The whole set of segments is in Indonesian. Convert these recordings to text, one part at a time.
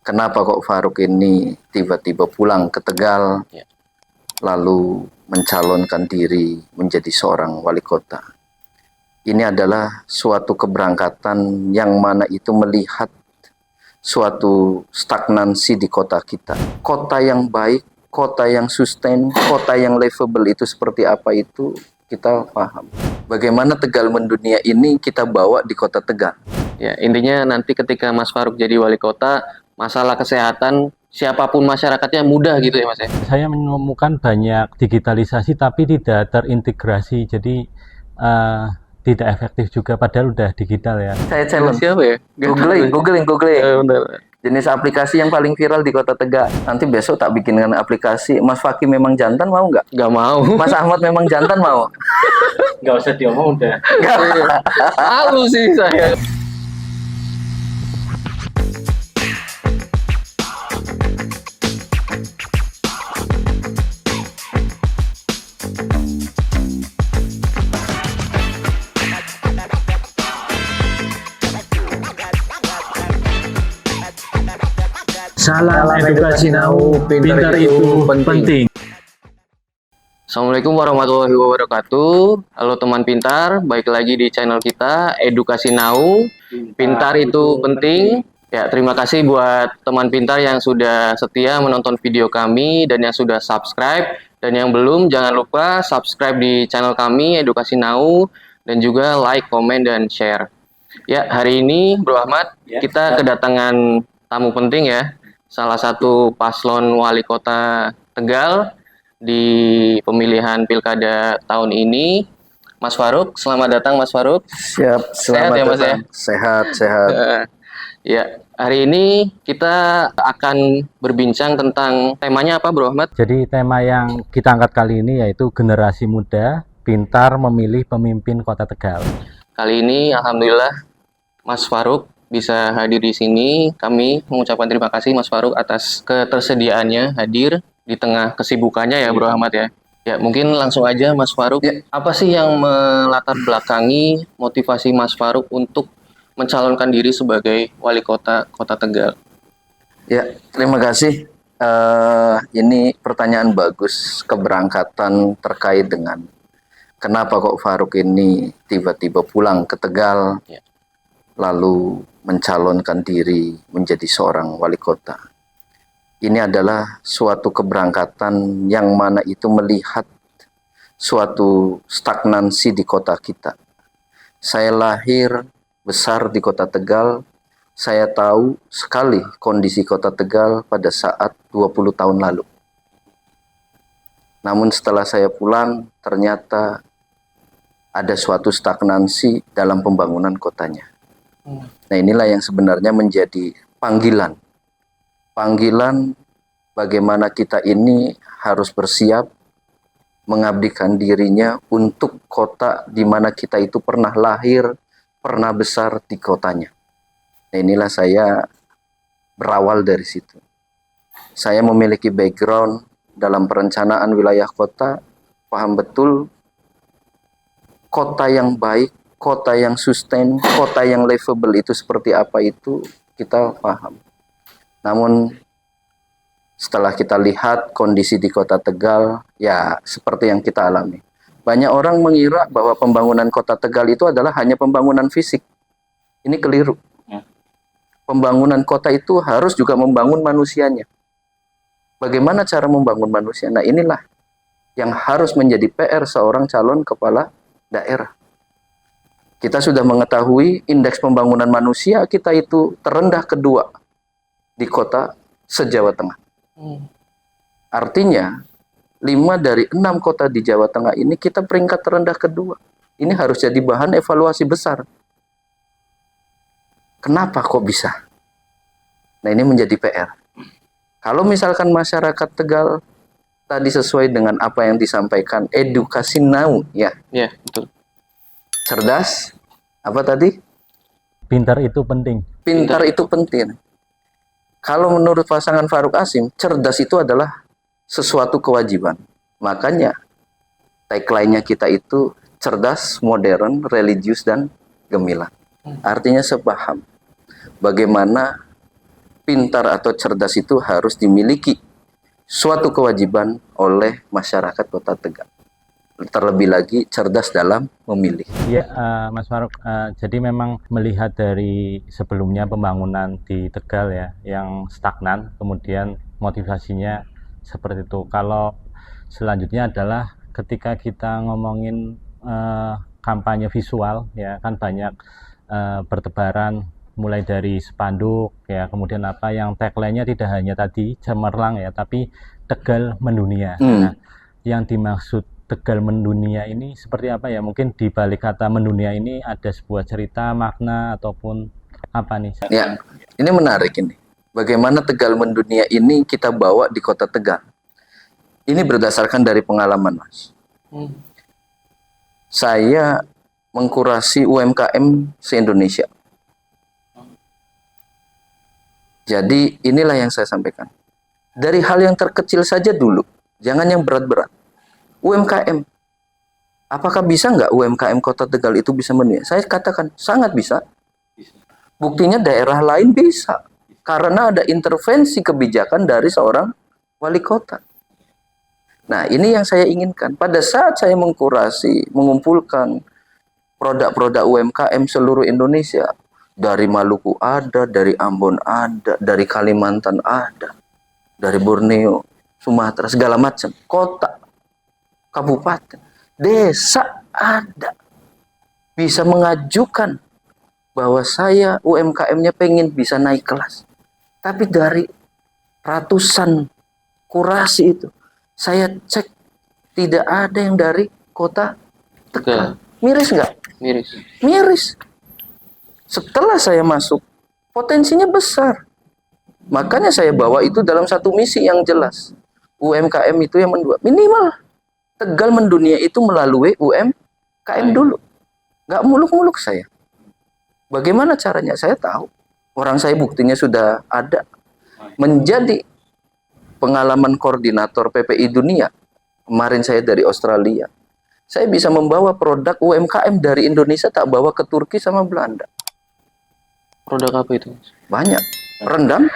Kenapa kok Faruk ini tiba-tiba pulang ke Tegal, lalu mencalonkan diri menjadi seorang wali kota? Ini adalah suatu keberangkatan yang mana itu melihat suatu stagnansi di kota kita. Kota yang baik, kota yang sustain, kota yang livable itu seperti apa itu kita paham. Bagaimana Tegal mendunia ini kita bawa di kota Tegal. Ya, intinya nanti ketika Mas Faruk jadi wali kota, masalah kesehatan siapapun masyarakatnya mudah gitu ya Mas ya. Saya menemukan banyak digitalisasi tapi tidak terintegrasi, jadi tidak efektif juga padahal udah digital ya. Saya challenge. Siapa ya? Googling. Bentar. Jenis aplikasi yang paling viral di kota Tegal. Nanti besok tak bikinkan aplikasi. Mas Fakih memang jantan mau nggak? Nggak mau. Mas Ahmad memang jantan mau? Nggak usah diomong udah. Malu sih saya. Salam edukasi now, pintar itu penting. Assalamualaikum warahmatullahi wabarakatuh. Halo teman pintar, balik lagi di channel kita Edukasi Now. Pintar itu penting. Ya, terima kasih buat teman pintar yang sudah setia menonton video kami dan yang sudah subscribe, dan yang belum jangan lupa subscribe di channel kami Edukasi Now dan juga like, komen dan share. Ya, hari ini Bro Ahmad kita kedatangan tamu penting ya. Salah satu paslon wali kota Tegal di pemilihan pilkada tahun ini, Mas Faruk. Selamat datang Mas Faruk. Siap, Sehat ya Mas ya? Sehat. Ya, hari ini kita akan berbincang tentang temanya apa Bro Ahmad? Jadi tema yang kita angkat kali ini yaitu generasi muda pintar memilih pemimpin kota Tegal. Kali ini alhamdulillah Mas Faruk bisa hadir di sini. Kami mengucapkan terima kasih Mas Faruk atas ketersediaannya hadir di tengah kesibukannya ya Bro Ahmad ya. Ya, mungkin langsung aja Mas Faruk. Ya. Apa sih yang melatar belakangi motivasi Mas Faruk untuk mencalonkan diri sebagai wali kota Kota Tegal? Ya, terima kasih. Ini pertanyaan bagus, keberangkatan terkait dengan kenapa kok Faruk ini tiba-tiba pulang ke Tegal, lalu mencalonkan diri menjadi seorang wali kota. Ini adalah suatu keberangkatan yang mana itu melihat suatu stagnansi di kota kita. Saya lahir besar di kota Tegal, saya tahu sekali kondisi kota Tegal pada saat 20 tahun lalu. Namun setelah saya pulang, ternyata ada suatu stagnansi dalam pembangunan kotanya. Nah, inilah yang sebenarnya menjadi panggilan bagaimana kita ini harus bersiap mengabdikan dirinya untuk kota di mana kita itu pernah lahir, pernah besar di kotanya. Nah, inilah saya berawal dari situ. Saya memiliki background dalam perencanaan wilayah kota, paham betul kota yang baik, kota yang sustain, kota yang livable itu seperti apa itu kita paham. Namun setelah kita lihat kondisi di kota Tegal, ya seperti yang kita alami. Banyak orang mengira bahwa pembangunan kota Tegal itu adalah hanya pembangunan fisik. Ini keliru. Pembangunan kota itu harus juga membangun manusianya. Bagaimana cara membangun manusia? Nah, inilah yang harus menjadi PR seorang calon kepala daerah. Kita sudah mengetahui indeks pembangunan manusia kita itu terendah kedua di kota se-Jawa Tengah. Artinya 5 dari 6 kota di Jawa Tengah ini kita peringkat terendah kedua. Ini harus jadi bahan evaluasi besar. Kenapa kok bisa? Nah, ini menjadi PR. Kalau misalkan masyarakat Tegal tadi sesuai dengan apa yang disampaikan, edukasi now, ya. Ya, betul. Cerdas, apa tadi? Pintar itu penting. Pintar itu penting. Kalau menurut pasangan Faruk Asim, cerdas itu adalah sesuatu kewajiban. Makanya tagline-nya kita itu cerdas, modern, religius, dan gemilang. Artinya sepaham bagaimana pintar atau cerdas itu harus dimiliki suatu kewajiban oleh masyarakat Kota Tegal. Terlebih lagi cerdas dalam memilih. Ya, Mas Faruk, jadi memang melihat dari sebelumnya pembangunan di Tegal ya, yang stagnan, kemudian motivasinya seperti itu. Kalau selanjutnya adalah ketika kita ngomongin kampanye visual, ya kan banyak bertebaran mulai dari spanduk, ya kemudian apa yang tagline-nya tidak hanya tadi cemerlang ya, tapi Tegal mendunia. Nah, yang dimaksud Tegal mendunia ini seperti apa ya? Mungkin di balik kata mendunia ini ada sebuah cerita, makna ataupun apa nih? Ya, ini menarik ini. Bagaimana Tegal mendunia ini kita bawa di Kota Tegal. Ini berdasarkan dari pengalaman, Mas. Saya mengkurasi UMKM se-Indonesia. Jadi inilah yang saya sampaikan. Dari hal yang terkecil saja dulu, jangan yang berat-berat. UMKM. Apakah bisa nggak UMKM Kota Tegal itu bisa mendunia? Saya katakan sangat bisa. Buktinya daerah lain bisa. Karena ada intervensi kebijakan dari seorang wali kota. Nah, ini yang saya inginkan. Pada saat saya mengkurasi, mengumpulkan produk-produk UMKM seluruh Indonesia. Dari Maluku ada, dari Ambon ada, dari Kalimantan ada, dari Borneo, Sumatera, segala macam. Kota, kabupaten, desa ada. Bisa mengajukan bahwa saya UMKM-nya pengen bisa naik kelas. Tapi dari ratusan kurasi itu, saya cek tidak ada yang dari Kota Tegal. Miris nggak? Miris. Miris. Setelah saya masuk, potensinya besar. Makanya saya bawa itu dalam satu misi yang jelas. UMKM itu yang minimal Tegal mendunia itu melalui UMKM dulu. Nggak muluk-muluk saya. Bagaimana caranya? Saya tahu. Orang saya buktinya sudah ada. Menjadi pengalaman koordinator PPI Dunia. Kemarin saya dari Australia. Saya bisa membawa produk UMKM dari Indonesia tak bawa ke Turki sama Belanda. Produk apa itu? Banyak. Rendang.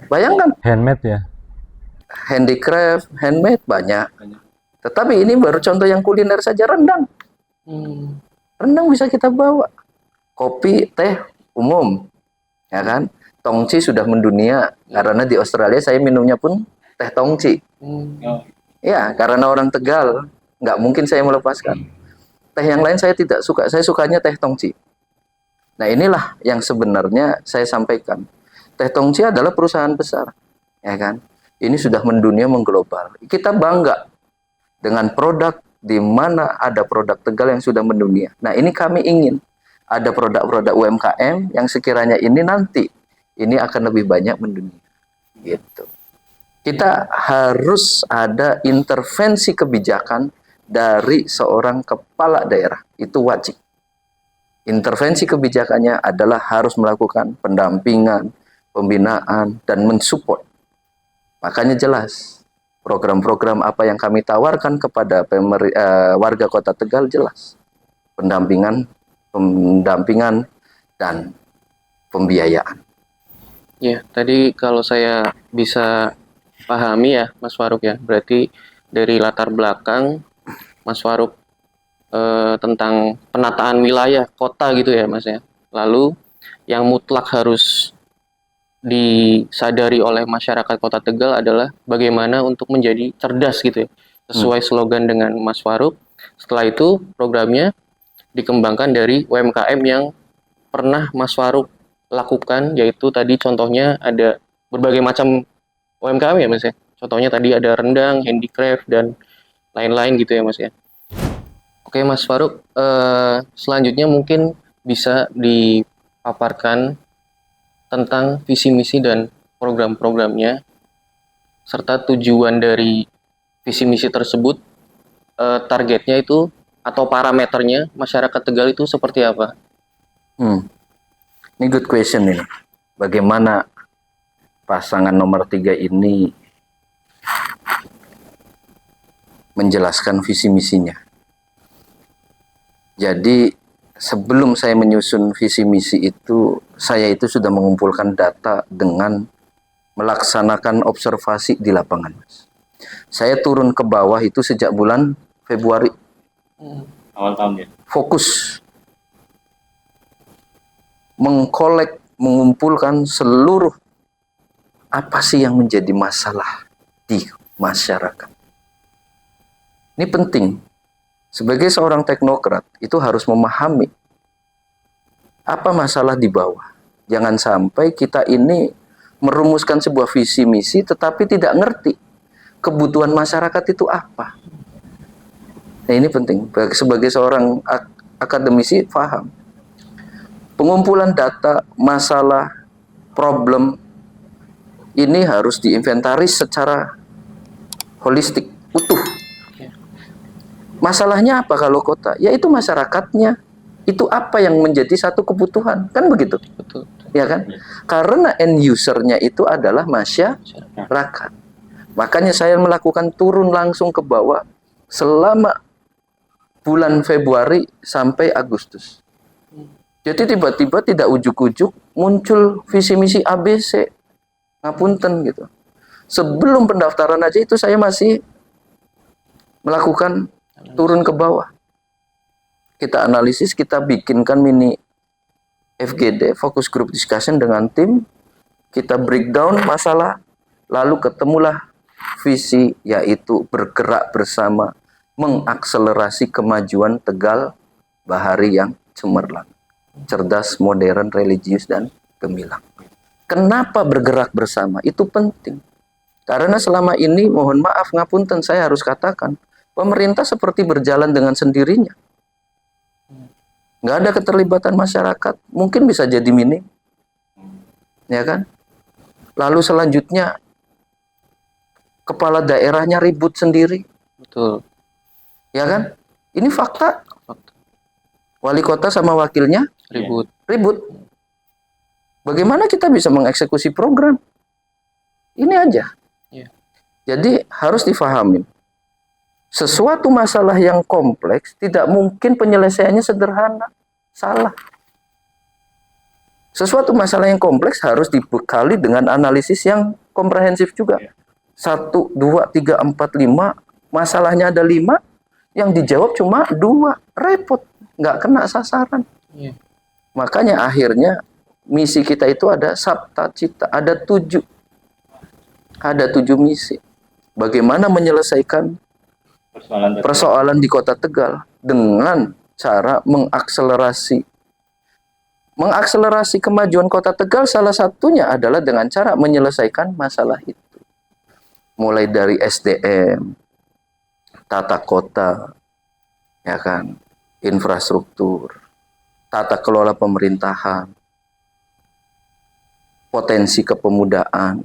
Bayangkan. Handmade ya? Handicraft, handmade banyak. Tetapi ini baru contoh yang kuliner saja, rendang. Rendang bisa kita bawa. Kopi, teh, umum. Ya kan? Tongci sudah mendunia. Karena di Australia saya minumnya pun teh tongci. Ya, karena orang Tegal. Nggak mungkin saya melepaskan. Teh yang lain saya tidak suka. Saya sukanya teh tongci. Nah, inilah yang sebenarnya saya sampaikan. Teh Tongci adalah perusahaan besar, ya kan? Ini sudah mendunia, mengglobal. Kita bangga dengan produk di mana ada produk Tegal yang sudah mendunia. Nah, ini kami ingin ada produk-produk UMKM yang sekiranya ini nanti ini akan lebih banyak mendunia. Gitu. Kita harus ada intervensi kebijakan dari seorang kepala daerah. Itu wajib. Intervensi kebijakannya adalah harus melakukan pendampingan, pembinaan, dan mensupport. Makanya jelas, program-program apa yang kami tawarkan kepada warga Kota Tegal jelas. Pendampingan, dan pembiayaan. Ya, tadi kalau saya bisa pahami ya, Mas Faruk ya, berarti dari latar belakang Mas Faruk tentang penataan wilayah kota gitu ya Mas ya. Lalu yang mutlak harus disadari oleh masyarakat Kota Tegal adalah bagaimana untuk menjadi cerdas gitu ya. Sesuai slogan dengan Mas Faruk. Setelah itu programnya dikembangkan dari UMKM yang pernah Mas Faruk lakukan, yaitu tadi contohnya ada berbagai macam UMKM ya Mas ya. Contohnya tadi ada rendang, handicraft, dan lain-lain gitu ya Mas ya. Oke Mas Faruk, selanjutnya mungkin bisa dipaparkan tentang visi misi dan program-programnya serta tujuan dari visi misi tersebut, targetnya itu atau parameternya masyarakat Tegal itu seperti apa? Ini good question ini. Bagaimana pasangan nomor 3 ini menjelaskan visi misinya? Jadi sebelum saya menyusun visi misi itu, saya itu sudah mengumpulkan data dengan melaksanakan observasi di lapangan, Mas. Saya turun ke bawah itu sejak bulan Februari. Awal tahun ya. Fokus mengkolek, mengumpulkan seluruh apa sih yang menjadi masalah di masyarakat. Ini penting. Sebagai seorang teknokrat itu harus memahami apa masalah di bawah. Jangan sampai kita ini merumuskan sebuah visi misi tetapi tidak ngerti kebutuhan masyarakat itu apa. Nah, ini penting. Sebagai seorang akademisi paham. Pengumpulan data, masalah, problem ini harus diinventaris secara holistik, utuh. Masalahnya apa kalau kota? Yaitu masyarakatnya. Itu apa yang menjadi satu kebutuhan. Kan begitu? Betul. Ya kan? Karena end user-nya itu adalah masyarakat. Makanya saya melakukan turun langsung ke bawah selama bulan Februari sampai Agustus. Jadi tiba-tiba tidak ujuk-ujuk muncul visi misi ABC. Ngapunten gitu. Sebelum pendaftaran aja itu saya masih melakukan turun ke bawah. Kita analisis, kita bikinkan mini FGD, Focus Group Discussion dengan tim. Kita breakdown masalah, lalu ketemulah visi, yaitu bergerak bersama mengakselerasi kemajuan Tegal Bahari yang cemerlang, cerdas, modern, religius, dan gemilang. Kenapa bergerak bersama? Itu penting. Karena selama ini, mohon maaf, ngapunten, saya harus katakan, pemerintah seperti berjalan dengan sendirinya. Nggak ada keterlibatan masyarakat, mungkin bisa jadi minim. Ya kan? Lalu selanjutnya, kepala daerahnya ribut sendiri. Betul. Ya kan? Ini fakta. Wali kota sama wakilnya ribut. Bagaimana kita bisa mengeksekusi program? Ini aja. Ya. Jadi harus difahami. Sesuatu masalah yang kompleks tidak mungkin penyelesaiannya sederhana. Salah. Sesuatu masalah yang kompleks harus dibekali dengan analisis yang komprehensif juga. 1, 2, 3, 4, 5. Masalahnya ada 5. Yang dijawab cuma 2. Repot. Nggak kena sasaran. Ya. Makanya akhirnya misi kita itu ada sabta cita. Ada 7. Ada 7 misi. Bagaimana menyelesaikan persoalan di Kota Tegal dengan cara mengakselerasi kemajuan Kota Tegal. Salah satunya adalah dengan cara menyelesaikan masalah itu, mulai dari SDM, tata kota, ya kan, infrastruktur, tata kelola pemerintahan, potensi kepemudaan,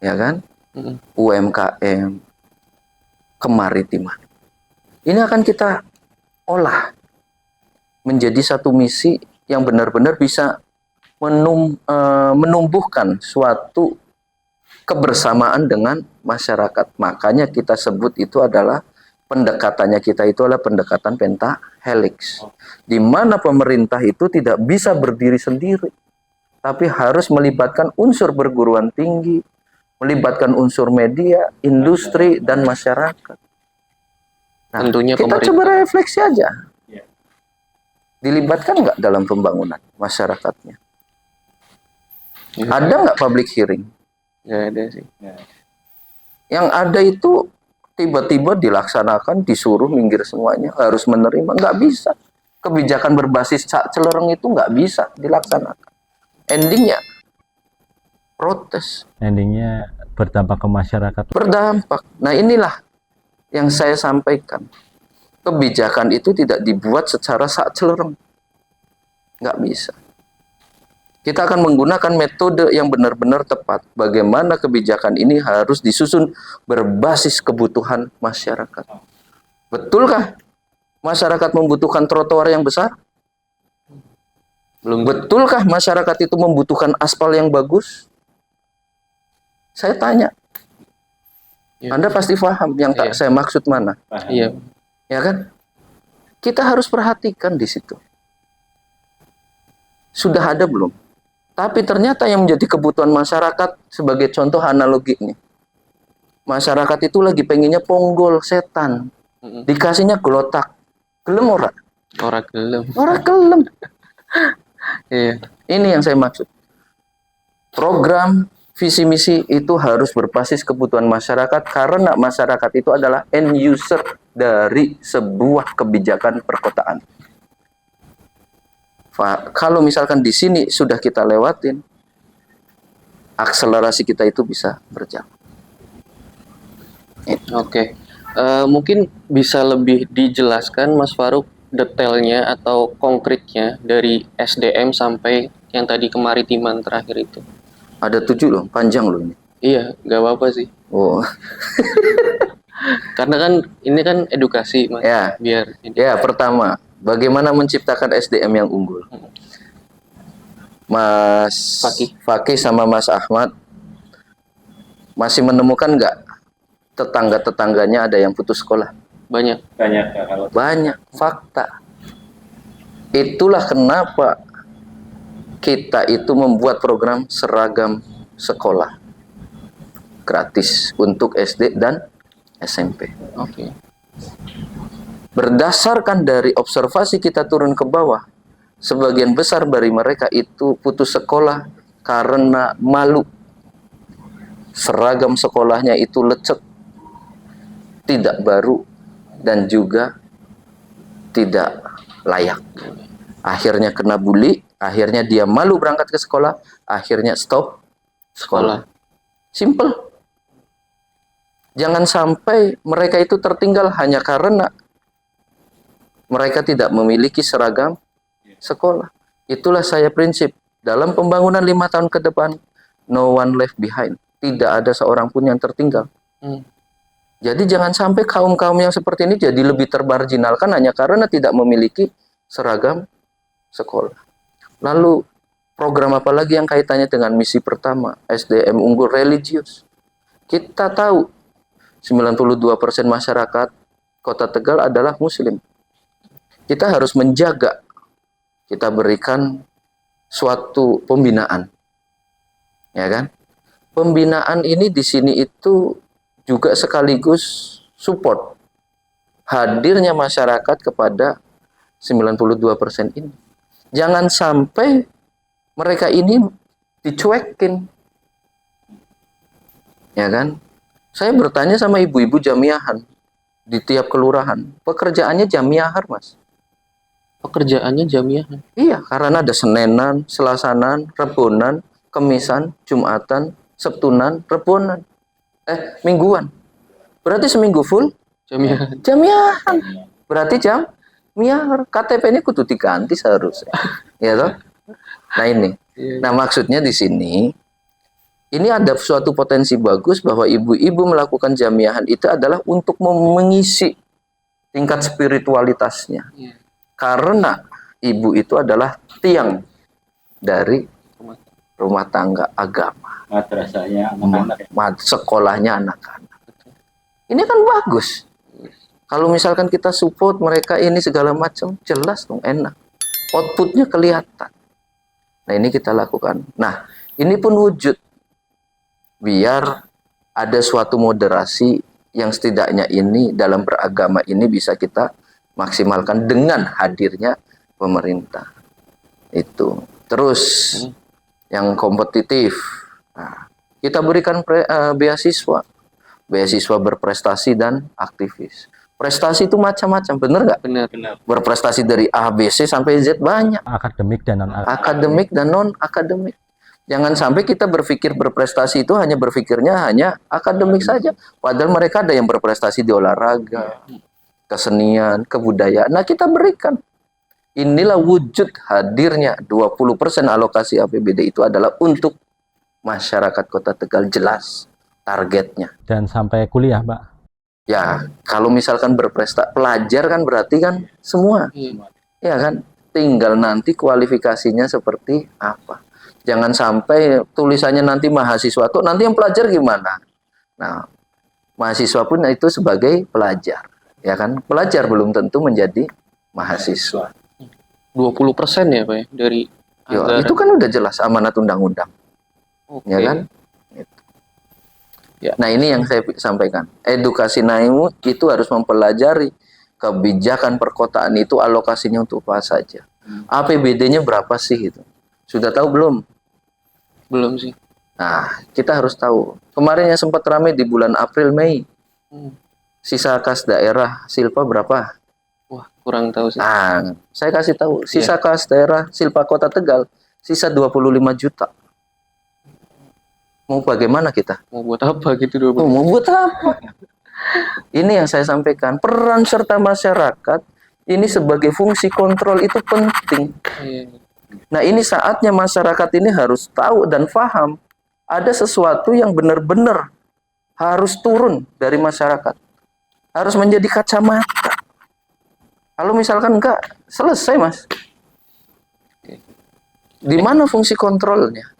ya kan, UMKM, kemaritiman. Ini akan kita olah menjadi satu misi yang benar-benar bisa menumbuhkan suatu kebersamaan dengan masyarakat. Makanya kita sebut itu adalah pendekatannya kita itu adalah pendekatan pentahelix, di mana pemerintah itu tidak bisa berdiri sendiri, tapi harus melibatkan unsur perguruan tinggi, melibatkan unsur media, industri, dan masyarakat. Nah, Tentunya kita pemerintah. coba refleksi aja. Dilibatkan nggak dalam pembangunan masyarakatnya? Ya. Ada nggak public hearing? Nggak ada sih. Yang ada itu tiba-tiba dilaksanakan, disuruh minggir semuanya, harus menerima. Nggak bisa. Kebijakan berbasis cak celereng itu nggak bisa dilaksanakan. Endingnya protes. Endingnya berdampak ke masyarakat. Berdampak. Nah, inilah yang saya sampaikan. Kebijakan itu tidak dibuat secara sak celereng. Nggak bisa. Kita akan menggunakan metode yang benar-benar tepat. Bagaimana kebijakan ini harus disusun berbasis kebutuhan masyarakat. Betulkah masyarakat membutuhkan trotoar yang besar? Belum. Betulkah masyarakat itu membutuhkan aspal yang bagus? Saya tanya. Ya. Anda pasti paham yang tak Iya. saya maksud mana. Iya. Ya kan? Kita harus perhatikan di situ. Sudah ada belum Tapi ternyata yang menjadi kebutuhan masyarakat, sebagai contoh analoginya, masyarakat itu lagi pengennya ponggol setan, dikasihnya gelotak, gelem ora? Ora gelem. Ora gelem. Iya. Ini yang saya maksud. Program visi misi itu harus berbasis kebutuhan masyarakat, karena masyarakat itu adalah end user dari sebuah kebijakan perkotaan. Kalau misalkan di sini sudah kita lewatin, akselerasi kita itu bisa berjalan. Oke. Mungkin bisa lebih dijelaskan Mas Faruk detailnya atau konkretnya dari SDM sampai yang tadi kemaritiman terakhir itu. Ada 7 loh, panjang loh ini. Iya, nggak apa-apa sih. Oh, Karena kan ini kan edukasi, Mas. ya. Biar ini. Ya, pertama, bagaimana menciptakan SDM yang unggul? Mas Fakih sama Mas Ahmad masih menemukan nggak tetangga-tetangganya ada yang putus sekolah? Banyak. Banyak, fakta. Itulah kenapa kita itu membuat program seragam sekolah gratis untuk SD dan SMP. Oke. Berdasarkan dari observasi kita turun ke bawah, sebagian besar dari mereka itu putus sekolah karena malu. Seragam sekolahnya itu lecek, tidak baru, dan juga tidak layak. Akhirnya kena bully, akhirnya dia malu berangkat ke sekolah, akhirnya stop sekolah. Simple. Jangan sampai mereka itu tertinggal hanya karena mereka tidak memiliki seragam sekolah. Itulah saya prinsip. Dalam pembangunan 5 tahun ke depan, no one left behind. Tidak ada seorang pun yang tertinggal. Jadi jangan sampai kaum-kaum yang seperti ini jadi lebih termarginalkan hanya karena tidak memiliki seragam sekolah. Lalu program apa lagi yang kaitannya dengan misi pertama, SDM unggul religius? Kita tahu 92% masyarakat Kota Tegal adalah Muslim. Kita harus menjaga, kita berikan suatu pembinaan, ya kan? Pembinaan ini di sini itu juga sekaligus support hadirnya masyarakat kepada 92% ini. Jangan sampai mereka ini dicuekin, ya kan? Saya bertanya sama ibu-ibu jamiahan di tiap kelurahan, pekerjaannya jamiahar, Mas. Pekerjaannya jamiah. Iya, karena ada Senenan, Selasanan, Rebonan, Kemisan, Jumatan, Sabtunan, Rebonan, Mingguan. Berarti seminggu full Jamiah. jamiahan. Berarti jamiah, KTP-nya kudu diganti seharusnya. Ya toh? Nah ini. Nah maksudnya di sini, ini ada suatu potensi bagus bahwa ibu-ibu melakukan jamiahan itu adalah untuk mengisi tingkat spiritualitasnya. Karena ibu itu adalah tiang dari rumah tangga agama. Madrasahnya anak-anak. Sekolahnya anak-anak. Ini kan bagus. Kalau misalkan kita support mereka ini segala macam, jelas dong enak. Outputnya kelihatan. Nah ini kita lakukan. Nah ini pun wujud. Biar ada suatu moderasi yang setidaknya ini dalam beragama ini bisa kita maksimalkan dengan hadirnya pemerintah. Itu. Terus yang kompetitif. Nah, kita berikan beasiswa. Beasiswa berprestasi dan aktivis. Prestasi itu macam-macam, benar nggak? Benar. Berprestasi dari A, B, C sampai Z banyak. Akademik dan non-akademik. Akademik dan non-akademik. Jangan sampai kita berpikir berprestasi itu hanya berpikirnya hanya akademik saja. Padahal mereka ada yang berprestasi di olahraga, kesenian, kebudayaan. Nah kita berikan. Inilah wujud hadirnya 20% alokasi APBD itu adalah untuk masyarakat Kota Tegal, jelas targetnya. Dan sampai kuliah, Pak. Ya, kalau misalkan berprestasi, pelajar kan berarti kan semua. Ya kan? Tinggal nanti kualifikasinya seperti apa. Jangan sampai tulisannya nanti mahasiswa, kok nanti yang pelajar gimana? Nah, mahasiswa pun itu sebagai pelajar. Ya kan? Pelajar belum tentu menjadi mahasiswa. 20% ya Pak ya dari Ya, Agar itu kan udah jelas amanat undang-undang, oke. ya kan? Gitu. Ya. Nah, ini yang saya sampaikan. Edukasi Naimu itu harus mempelajari kebijakan perkotaan itu alokasinya untuk apa saja. APBD-nya berapa sih itu? Sudah tahu belum? Belum sih. Nah, kita harus tahu. Kemarin yang sempat ramai di bulan April, Mei, Hmm. sisa kas daerah Silpa berapa? Wah, kurang tahu sih. Nah, saya kasih tahu, sisa kas daerah Silpa Kota Tegal, sisa 25 juta. Mau bagaimana kita? Mau buat apa gitu dulu? Mau buat apa? Ini yang saya sampaikan, peran serta masyarakat ini sebagai fungsi kontrol itu penting. Iya. Nah, ini saatnya masyarakat ini harus tahu dan paham ada sesuatu yang benar-benar harus turun dari masyarakat. Harus menjadi kacamata. Kalau misalkan enggak, selesai, Mas. Di mana fungsi kontrolnya?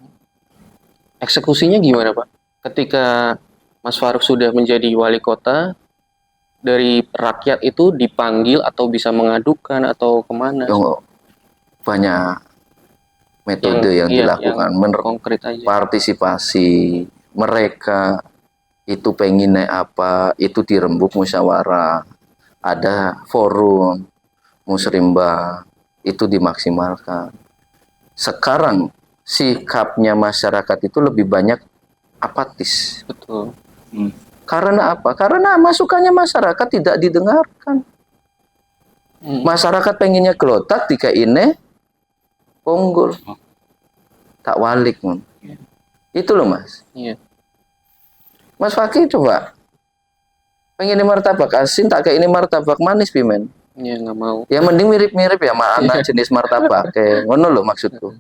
Eksekusinya gimana, Pak? Ketika Mas Farouk sudah menjadi wali kota, dari rakyat itu dipanggil atau bisa mengadukan atau kemana? Yang banyak metode yang iya, dilakukan. yang konkret aja. Partisipasi mereka itu pengen naik apa, itu dirembuk musyawarah. Ada forum musrimba, itu dimaksimalkan. Sekarang sikapnya masyarakat itu lebih banyak apatis. Betul. Karena apa? Karena masukannya masyarakat tidak didengarkan. Masyarakat pengennya gelotak tiga ini ponggol. Tak walik. Itu loh, Mas. Iya. Mas Fakih coba. Pengen ini martabak asin, tak kayak ini martabak manis, pimen. Iya, nggak mau. Ya mending mirip-mirip ya, anak jenis martabak. Ngono loh maksudku.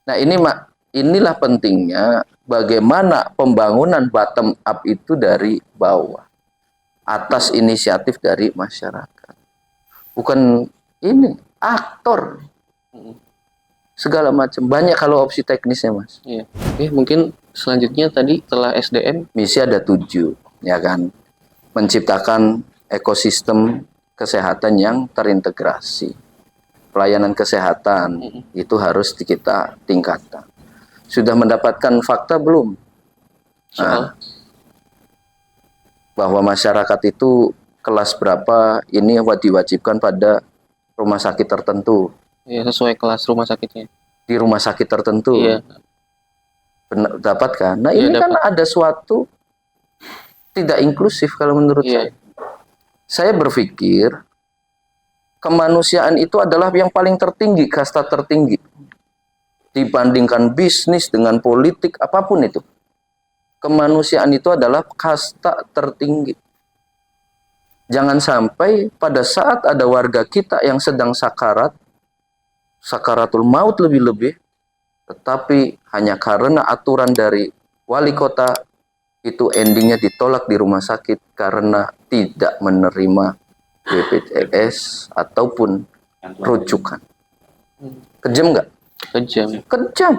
Nah, inilah pentingnya bagaimana pembangunan bottom up itu dari bawah. Atas inisiatif dari masyarakat. Bukan ini, aktor. Segala macam. Banyak kalau opsi teknisnya, Mas. Iya. Oke, mungkin selanjutnya tadi setelah SDM, Misi ada 7, ya kan? Menciptakan ekosistem kesehatan yang terintegrasi. Pelayanan kesehatan itu harus kita tingkatkan. Sudah mendapatkan fakta belum? soal Bahwa masyarakat itu kelas berapa ini diwajibkan pada rumah sakit tertentu. ya, sesuai kelas rumah sakitnya. Di rumah sakit tertentu. Iya. Benar, dapat kan? Nah, Iya, ini kan dapat. ada suatu tidak inklusif kalau menurut Iya. saya. Saya berpikir kemanusiaan itu adalah yang paling tertinggi, kasta tertinggi. Dibandingkan bisnis dengan politik, apapun itu. Kemanusiaan itu adalah kasta tertinggi. Jangan sampai pada saat ada warga kita yang sedang sakaratul maut lebih-lebih, tetapi hanya karena aturan dari wali kota, itu endingnya ditolak di rumah sakit karena tidak menerima BPJS ataupun rujukan. Kejam nggak? Kejam. Kejam.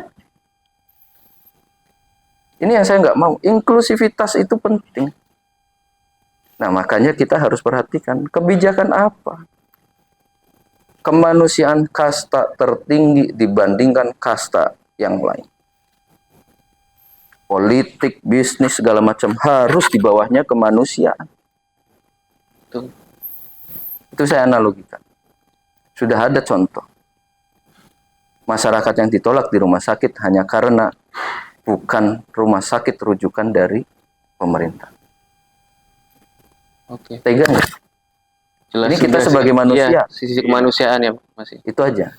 Ini yang saya nggak mau. Inklusivitas itu penting. Nah, makanya kita harus perhatikan kebijakan apa. Kemanusiaan kasta tertinggi dibandingkan kasta yang lain. Politik, bisnis, segala macam harus di bawahnya kemanusiaan. Betul. Itu saya analogikan. Sudah ada contoh. Masyarakat yang ditolak di rumah sakit hanya karena bukan rumah sakit rujukan dari pemerintah. Oke. Tega nggak? Jelas. Ini kita jelas. sebagai manusia. Iya, sisi kemanusiaan ya, Mas. Itu aja.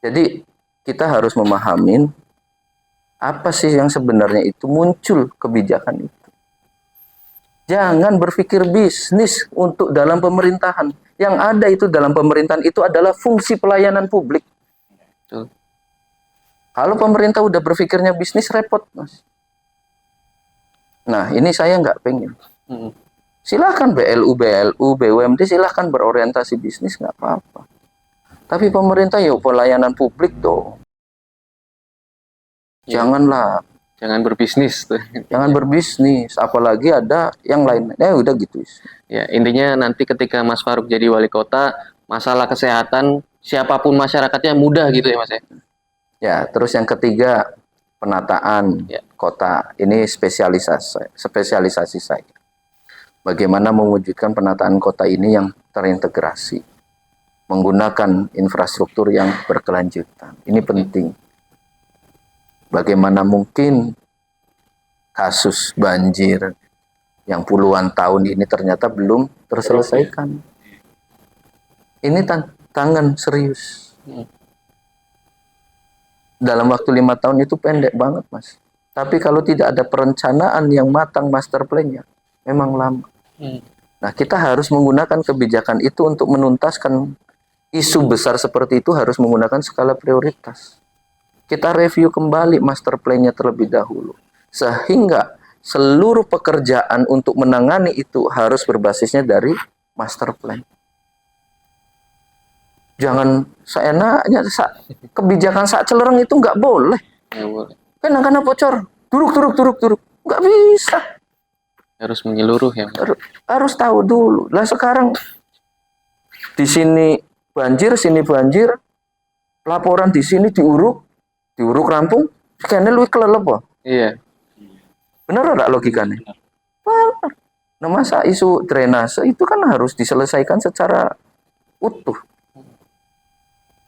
Jadi kita harus memahamin apa sih yang sebenarnya itu muncul kebijakan itu. Jangan berpikir bisnis untuk dalam pemerintahan. Yang ada itu dalam pemerintahan itu adalah fungsi pelayanan publik. Betul. Kalau pemerintah udah berpikirnya bisnis, repot, Mas. Nah, ini saya nggak pengen. Silahkan BLU, BUMD silahkan berorientasi bisnis, nggak apa-apa. Tapi pemerintah ya pelayanan publik dong. Ya. Janganlah. Jangan berbisnis tuh. Jangan berbisnis, apalagi ada yang lain. Udah gitu. Ya, intinya nanti ketika Mas Farouk jadi wali kota, masalah kesehatan siapapun masyarakatnya mudah gitu ya, Mas ya. Ya, terus yang ketiga penataan Ya. kota. Ini spesialisasi saya. Bagaimana mewujudkan penataan kota ini yang terintegrasi, menggunakan infrastruktur yang berkelanjutan. Ini penting. Bagaimana mungkin kasus banjir yang puluhan tahun ini ternyata belum terselesaikan. Ini tantangan serius. Dalam waktu 5 tahun itu pendek banget, Mas. Tapi kalau tidak ada perencanaan yang matang master plan-nya, memang lama. Nah, kita harus menggunakan kebijakan itu untuk menuntaskan isu besar seperti itu, harus menggunakan skala prioritas. Kita review kembali master plan-nya terlebih dahulu. Sehingga seluruh pekerjaan untuk menangani itu harus berbasisnya dari master plan. Jangan seenaknya, kebijakan sak celereng itu nggak boleh. Nggak boleh. Karena bocor, duruk. Nggak bisa. Harus menyeluruh ya. Harus tahu dulu. Lah sekarang di sini banjir, laporan di sini diuruk rampung, kayaknya lu kelelep kok. Iya. Bener nggak logikanya? Benar. Nah, masa isu drainase itu kan harus diselesaikan secara utuh.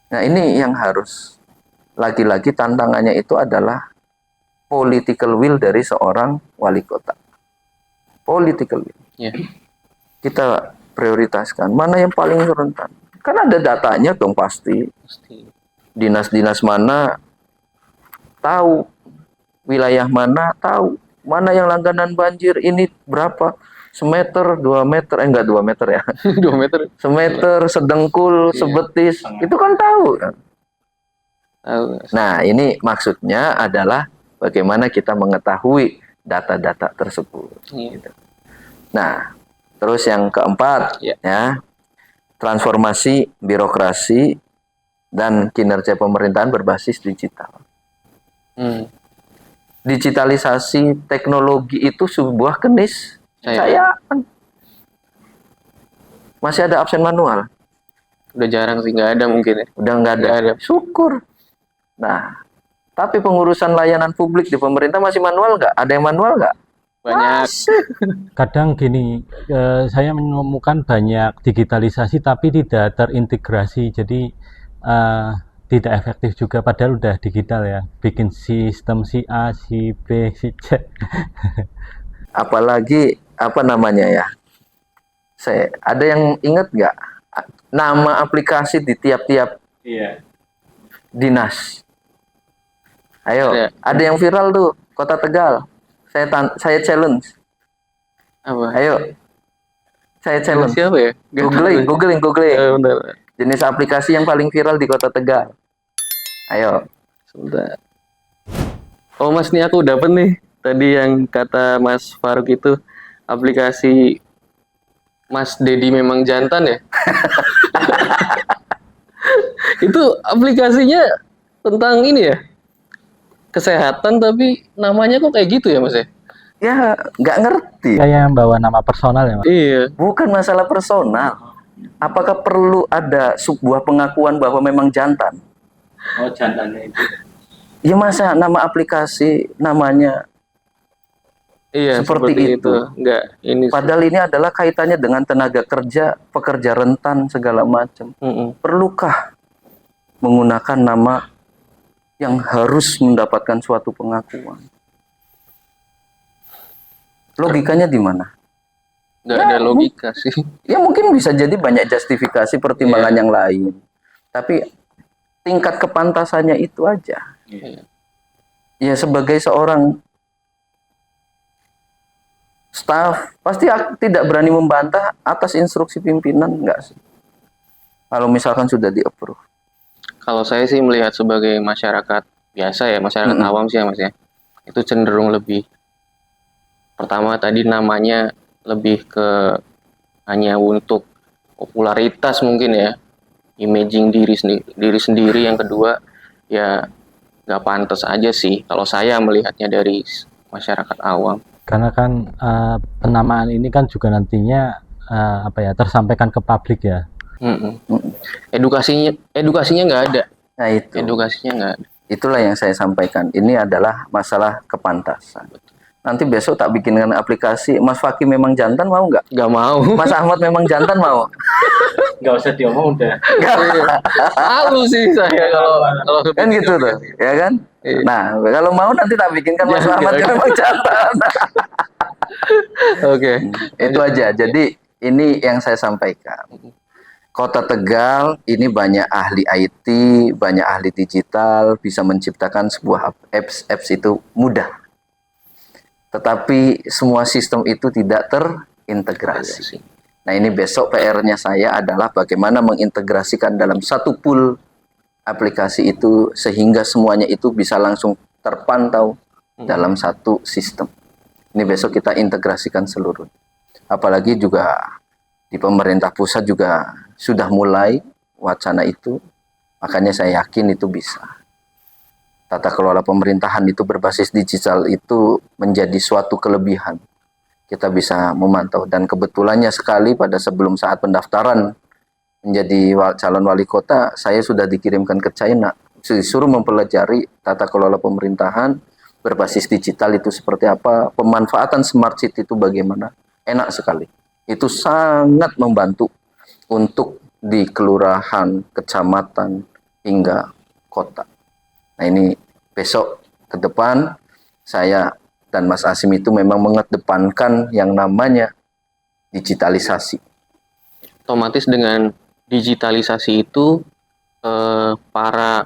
Nah, ini yang harus. Lagi-lagi tantangannya itu adalah political will dari seorang wali kota. Political will. Iya. Kita prioritaskan mana yang paling rentan. Kan ada datanya dong pasti. Dinas-dinas mana tahu, wilayah mana tahu, mana yang langganan banjir ini berapa, semeter, 2 meter, enggak 2 meter ya, 2 meter. semeter, sedengkul, Iya. sebetis, itu kan tahu kan. Tahu. Nah, ini maksudnya adalah bagaimana kita mengetahui data-data tersebut. Iya. Nah, terus yang keempat, Ya. ya, transformasi birokrasi dan kinerja pemerintahan berbasis digital. Digitalisasi teknologi itu sebuah keniscayaan. Masih ada absen manual? Udah jarang sih, nggak ada mungkin ya. Udah nggak ada. Nggak ada. Syukur. Nah, tapi pengurusan layanan publik di pemerintah masih manual nggak? Ada yang manual nggak? Banyak. Kadang gini, saya menemukan banyak digitalisasi tapi tidak terintegrasi, jadi tidak efektif juga. Padahal udah digital ya, bikin sistem si A, si B, si C. Apalagi apa namanya ya? Ada yang ingat nggak nama aplikasi di tiap-tiap Iya. dinas? Ayo, Ada. ada yang viral tuh, Kota Tegal. Saya challenge. Apa? Ayo, saya challenge. Siapa ya? Nggak Googling. tahu. Bentar. Jenis aplikasi yang paling viral di Kota Tegal. Ayo. Sebentar. Oh Mas, nih aku dapat nih. Tadi yang kata Mas Faruk itu aplikasi Mas Dedi memang jantan ya? Itu aplikasinya tentang ini ya? Kesehatan tapi namanya kok kayak gitu ya Mas ya? Ya, nggak ngerti. Kayak bawa nama personal ya, Mas. Iya. Bukan masalah personal. Apakah perlu ada sebuah pengakuan bahwa memang jantan? Oh, jantannya itu. Ya masa nama aplikasi namanya Iya, seperti itu. Enggak, ini sih. Padahal ini adalah kaitannya dengan tenaga kerja, pekerja rentan segala macam. Perlukah menggunakan nama yang harus mendapatkan suatu pengakuan? Logikanya di mana? Nggak ada logika sih. Ya mungkin bisa jadi banyak justifikasi pertimbangan yang lain. Tapi tingkat kepantasannya itu aja. Iya. Ya sebagai seorang staf pasti tidak berani membantah atas instruksi pimpinan, enggak sih? Kalau misalkan sudah di-approve. Kalau saya sih melihat sebagai masyarakat biasa ya, masyarakat awam sih ya Mas ya. Itu cenderung lebih, pertama tadi namanya lebih ke hanya untuk popularitas mungkin ya, imaging diri sendiri. Yang kedua ya nggak pantas aja sih kalau saya melihatnya dari masyarakat awam. Karena kan penamaan ini kan juga nantinya tersampaikan ke publik ya. Edukasinya nggak ada. Nah itu. Edukasinya nggak ada. Itulah yang saya sampaikan. Ini adalah masalah kepantasan. Nanti besok tak bikinkan aplikasi. Mas Fakih memang jantan mau nggak? Nggak mau. Mas Ahmad memang jantan mau? Nggak usah diomong udah. Malu sih saya kalau Kan gitu tuh, ya kan? Iya. Nah, kalau mau nanti tak bikinkan Mas Jangan, Ahmad jangan. memang jantan. Oke. Itu aja. Jadi ini yang saya sampaikan. Kota Tegal ini banyak ahli IT, banyak ahli digital, bisa menciptakan sebuah apps itu mudah. Tetapi semua sistem itu tidak terintegrasi. Nah, ini besok PR-nya saya adalah bagaimana mengintegrasikan dalam satu pool aplikasi itu sehingga semuanya itu bisa langsung terpantau dalam satu sistem. Ini besok kita integrasikan seluruh. Apalagi juga di pemerintah pusat juga sudah mulai wacana itu, makanya saya yakin itu bisa. Tata kelola pemerintahan itu berbasis digital itu menjadi suatu kelebihan. Kita bisa memantau dan kebetulannya sekali pada sebelum saat pendaftaran menjadi calon wali kota, saya sudah dikirimkan ke China, disuruh mempelajari tata kelola pemerintahan berbasis digital itu seperti apa, pemanfaatan smart city itu bagaimana, enak sekali. Itu sangat membantu untuk di kelurahan, kecamatan, hingga kota. Nah, ini besok ke depan saya dan Mas Asim itu memang mengedepankan yang namanya digitalisasi. Otomatis dengan digitalisasi itu para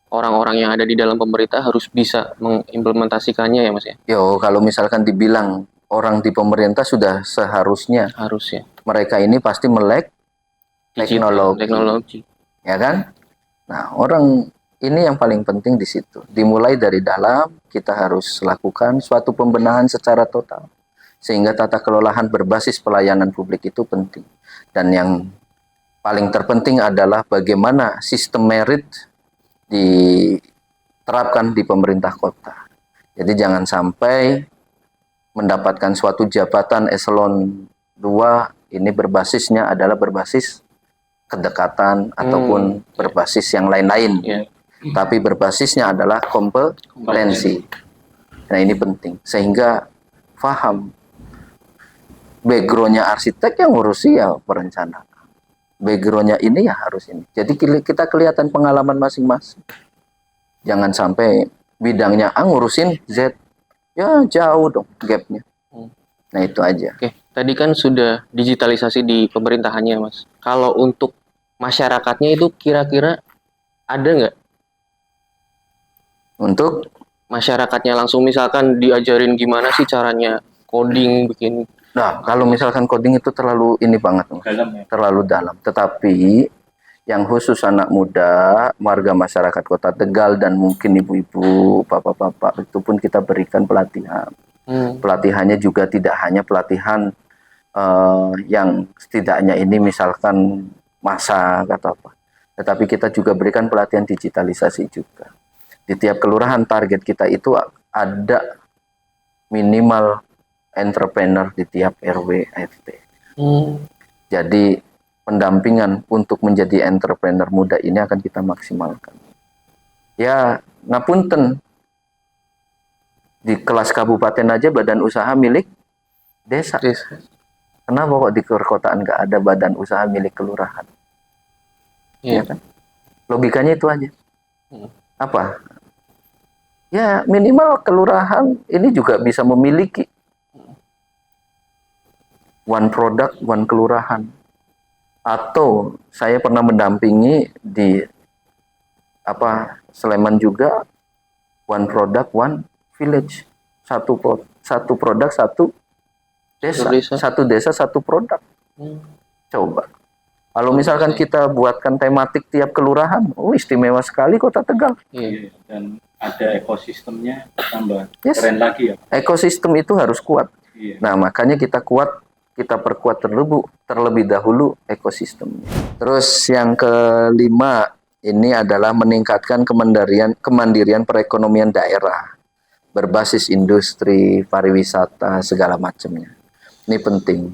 orang-orang yang ada di dalam pemerintah harus bisa mengimplementasikannya ya Mas ya. Yo, kalau misalkan dibilang orang di pemerintah sudah seharusnya Harus ya. mereka ini pasti melek Teknologi. ya kan? Nah, orang ini yang paling penting di situ. Dimulai dari dalam, kita harus lakukan suatu pembenahan secara total. Sehingga tata kelolahan berbasis pelayanan publik itu penting. Dan yang paling terpenting adalah bagaimana sistem merit diterapkan di pemerintah kota. Jadi jangan sampai mendapatkan suatu jabatan eselon 2 ini berbasisnya adalah berbasis kedekatan ataupun berbasis yang lain-lain. Ya. Tapi berbasisnya adalah kompetensi. Nah, ini penting. Sehingga paham background-nya arsitek yang ngurusi ya perencana. Background-nya ini ya harus ini. Jadi kita kelihatan pengalaman masing-masing. Jangan sampai bidangnya A ngurusin Z. Ya jauh dong gapnya. Nah, itu aja. Oke, tadi kan sudah digitalisasi di pemerintahannya Mas. Kalau untuk masyarakatnya itu kira-kira ada nggak? Untuk Masyarakatnya langsung misalkan diajarin gimana sih caranya coding bikin. Nah, kalau misalkan coding itu terlalu ini banget, Mas. Dalam ya. Terlalu dalam. Tetapi yang khusus anak muda, warga masyarakat Kota Tegal dan mungkin ibu-ibu, bapak-bapak itu pun kita berikan pelatihan. Pelatihannya juga tidak hanya pelatihan yang setidaknya ini misalkan masak atau apa. Tetapi kita juga berikan pelatihan digitalisasi juga. Di tiap kelurahan target kita itu ada minimal entrepreneur di tiap RW RT. Jadi pendampingan untuk menjadi entrepreneur muda ini akan kita maksimalkan. Ya, ngapunten. Di kelas kabupaten aja badan usaha milik desa. Kenapa kok di perkotaan nggak ada badan usaha milik kelurahan? Ya kan? Logikanya itu aja. Apa? Ya minimal kelurahan ini juga bisa memiliki one product, one kelurahan. Atau saya pernah mendampingi di Sleman juga one product, one village. Satu produk, satu desa. Satu desa, satu produk. Coba. Kalau misalkan kita buatkan tematik tiap kelurahan, istimewa sekali Kota Tegal. Iya. Dan ada ekosistemnya tambah Yes. keren lagi ya. Ekosistem itu harus kuat. Iya. Nah, makanya kita perkuat terlebih dahulu ekosistemnya. Terus yang kelima, ini adalah meningkatkan kemandirian perekonomian daerah berbasis industri, pariwisata, segala macamnya. Ini penting.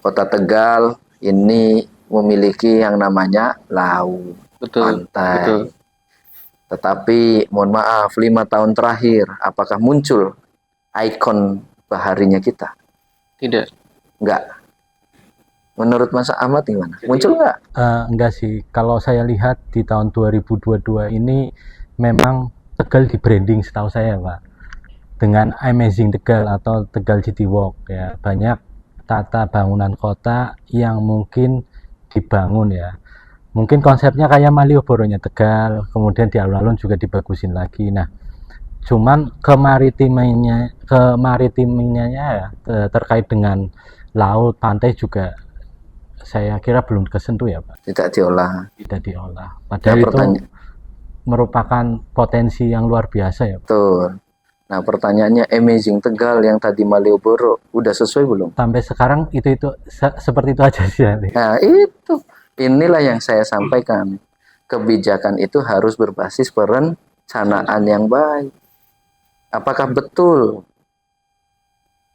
Kota Tegal ini memiliki yang namanya laut, pantai. Tetapi mohon maaf, 5 tahun terakhir, apakah muncul ikon baharinya kita? Tidak. Enggak. Menurut Mas Ahmad gimana? Jadi- Muncul enggak? Enggak sih, kalau saya lihat di tahun 2022 ini memang Tegal di branding setahu saya Pak, dengan Amazing Tegal atau Tegal City Walk ya. Banyak tata bangunan kota yang mungkin dibangun ya. Mungkin konsepnya kayak Malioboro-nya Tegal, kemudian di alun-alun juga dibagusin lagi. Nah, cuman kemaritimannya ya, terkait dengan laut, pantai juga saya kira belum kesentuh ya Pak, Tidak diolah. tidak diolah. Nah, Padahal itu pertanyaan, merupakan potensi yang luar biasa ya Pak. betul. Nah, pertanyaannya Amazing Tegal yang tadi Malioboro udah sesuai belum? Sampai sekarang itu seperti itu aja sih. Nah, itu. Inilah yang saya sampaikan. Kebijakan itu harus berbasis perencanaan yang baik. Apakah betul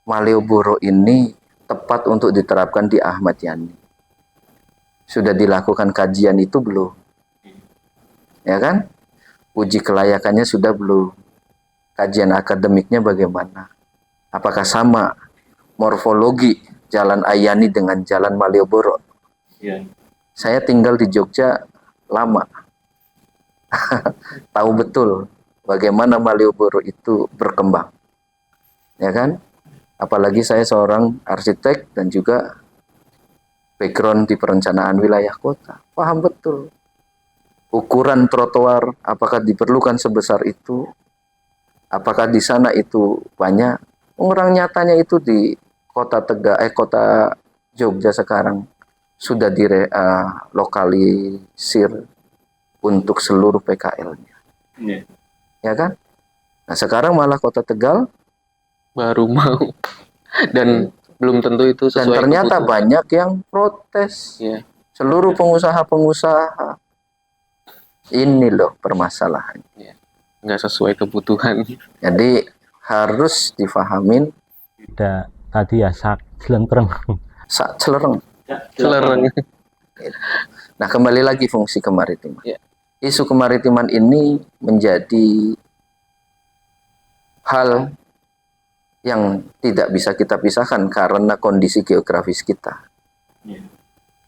Malioboro ini tepat untuk diterapkan di Ahmad Yani? Sudah dilakukan kajian itu belum? Ya kan? Uji kelayakannya sudah belum? Kajian akademiknya bagaimana? Apakah sama morfologi Jalan Ayani dengan Jalan Malioboro? Iya. Saya tinggal di Jogja lama. Tahu betul bagaimana Malioboro itu berkembang. Ya kan? Apalagi saya seorang arsitek dan juga background di perencanaan wilayah kota. Paham betul. Ukuran trotoar apakah diperlukan sebesar itu? Apakah di sana itu banyak? Orang nyatanya itu di kota kota Jogja sekarang sudah dilokalisir untuk seluruh PKL-nya. Iya. Ya kan? Nah, sekarang malah kota Tegal Baru mau. Dan belum tentu itu dan sesuai ternyata kebutuhan. banyak yang protes. Iya. Seluruh pengusaha-pengusaha. Ini loh permasalahannya. Nggak sesuai kebutuhan. Jadi harus difahamin Ada tadi ya Celentreng. sak celereng. Ya, Celereng. Nah, kembali lagi fungsi kemaritiman. Ya. Isu kemaritiman ini menjadi hal yang tidak bisa kita pisahkan karena kondisi geografis kita. Iya.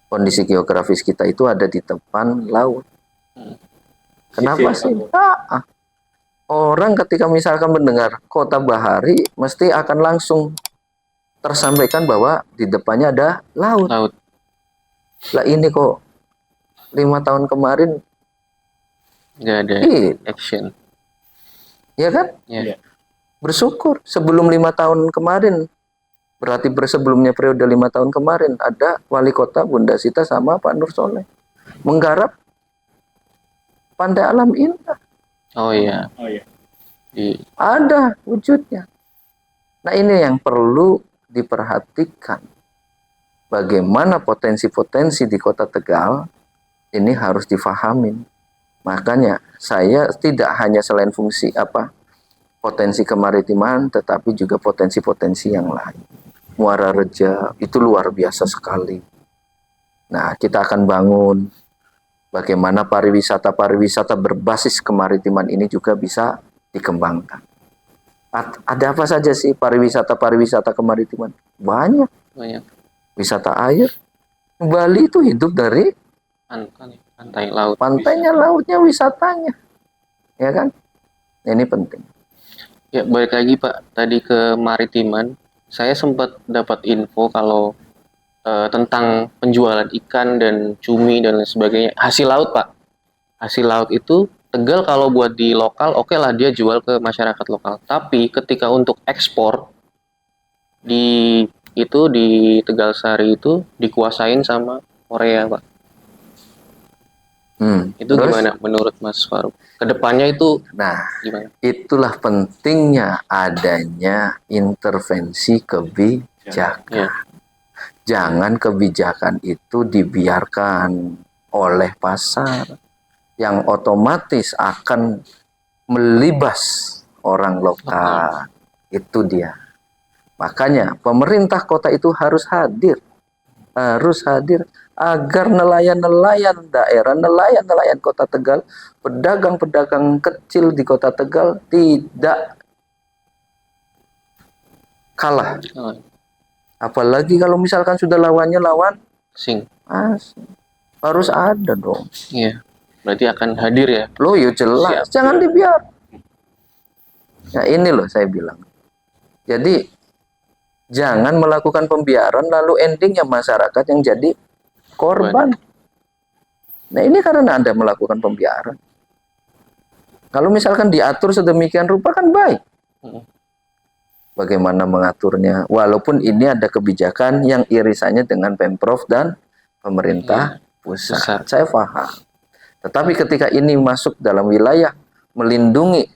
Kondisi geografis kita itu ada di depan laut. Kenapa Sisi sih? Orang ketika misalkan mendengar kota bahari, mesti akan langsung tersampaikan bahwa di depannya ada laut. Laut. Lah ini kok 5 tahun kemarin, Nggak ada ih, action. ya kan? Ya. Bersyukur sebelum 5 tahun kemarin, berarti sebelumnya periode 5 tahun kemarin ada wali kota Bunda Sita sama Pak Nur Soleh menggarap Pantai Alam Indah. Oh iya. Oh iya. Ada wujudnya. Nah, ini yang perlu diperhatikan. Bagaimana potensi-potensi di kota Tegal ini harus difahamin. Makanya saya tidak hanya selain fungsi potensi kemaritiman, tetapi juga potensi-potensi yang lain. Muara Reja itu luar biasa sekali. Nah, kita akan bangun bagaimana pariwisata berbasis kemaritiman ini juga bisa dikembangkan. Ada apa saja sih pariwisata kemaritiman? Banyak. Banyak. Wisata air. Bali itu hidup dari Pantai laut. pantainya, lautnya, wisatanya. Ya kan? Ini penting. Ya, balik lagi Pak, tadi ke maritiman, saya sempat dapat info kalau tentang penjualan ikan dan cumi dan lain sebagainya. Hasil laut Pak, hasil laut itu Tegal kalau buat di lokal, oke lah dia jual ke masyarakat lokal. Tapi ketika untuk ekspor, di Tegal Sari itu dikuasain sama Korea Pak. Itu Terus? gimana menurut Mas Faruk? Kedepannya itu Nah, gimana? itulah pentingnya adanya intervensi kebijakan. Ya. Jangan kebijakan itu dibiarkan oleh pasar yang otomatis akan melibas orang lokal. Itu dia. Makanya pemerintah kota itu harus hadir harus hadir agar nelayan-nelayan daerah, nelayan-nelayan Kota Tegal, pedagang-pedagang kecil di Kota Tegal tidak kalah. Oh, Apalagi kalau misalkan sudah lawannya lawan sing. asing. Harus ada dong. Iya. Berarti akan hadir ya. Loh, ya jelas. Siap. Jangan dibiar. Nah, ini loh saya bilang. Jadi, jangan melakukan pembiaran lalu endingnya masyarakat yang jadi korban. Nah, ini karena Anda melakukan pembiaran. Kalau misalkan diatur sedemikian rupa kan baik. Mm. Bagaimana mengaturnya? Walaupun ini ada kebijakan yang irisannya dengan Pemprov dan pemerintah pusat. Saya paham. Tetapi ketika ini masuk dalam wilayah melindungi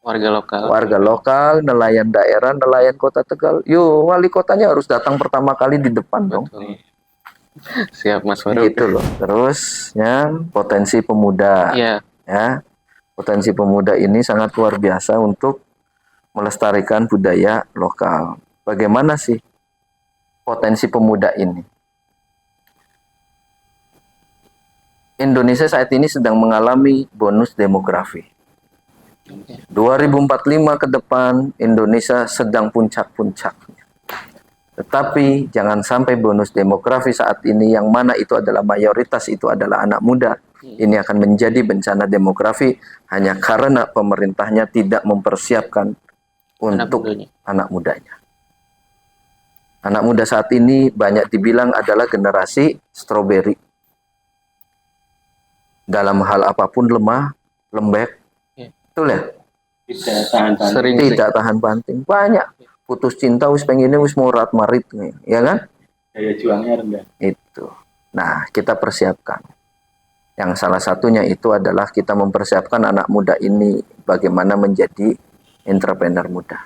warga lokal, nelayan daerah, nelayan Kota Tegal, yo wali kotanya harus datang pertama kali di depan dong. Betul. Siap Mas Faruk. Gitu loh. Terus ya potensi pemuda. Iya. Ya. Potensi pemuda ini sangat luar biasa untuk melestarikan budaya lokal. Bagaimana sih potensi pemuda ini? Indonesia saat ini sedang mengalami bonus demografi. 2045 ke depan Indonesia sedang puncak-puncaknya. Tetapi jangan sampai bonus demografi saat ini yang mana itu adalah mayoritas itu adalah anak muda. Ini akan menjadi bencana demografi hanya karena pemerintahnya tidak mempersiapkan untuk anak mudanya. Anak muda saat ini banyak dibilang adalah generasi stroberi. Dalam hal apapun lemah, lembek, betul ya? Tidak tahan banting. Tidak tahan banting. Banyak putus cinta, wis pengennya wis morat marit, ya kan? Daya juangnya rendah. Itu. Nah, kita persiapkan. Yang salah satunya itu adalah kita mempersiapkan anak muda ini bagaimana menjadi entrepreneur muda.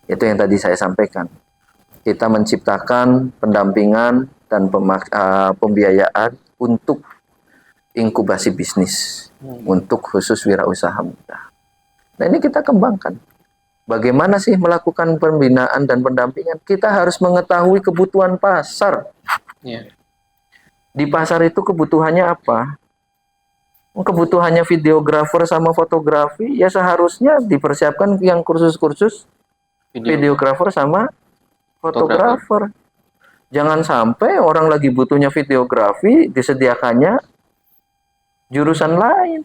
Itu yang tadi saya sampaikan. Kita menciptakan pendampingan dan pembiayaan untuk inkubasi bisnis untuk khusus wirausaha muda. Nah, ini kita kembangkan. Bagaimana sih melakukan pembinaan dan pendampingan? Kita harus mengetahui kebutuhan pasar. Iya. Di pasar itu kebutuhannya apa? Kebutuhannya videografer sama fotografi, ya seharusnya dipersiapkan yang kursus-kursus videografer sama fotografer. Jangan sampai orang lagi butuhnya videografi, disediakannya jurusan lain.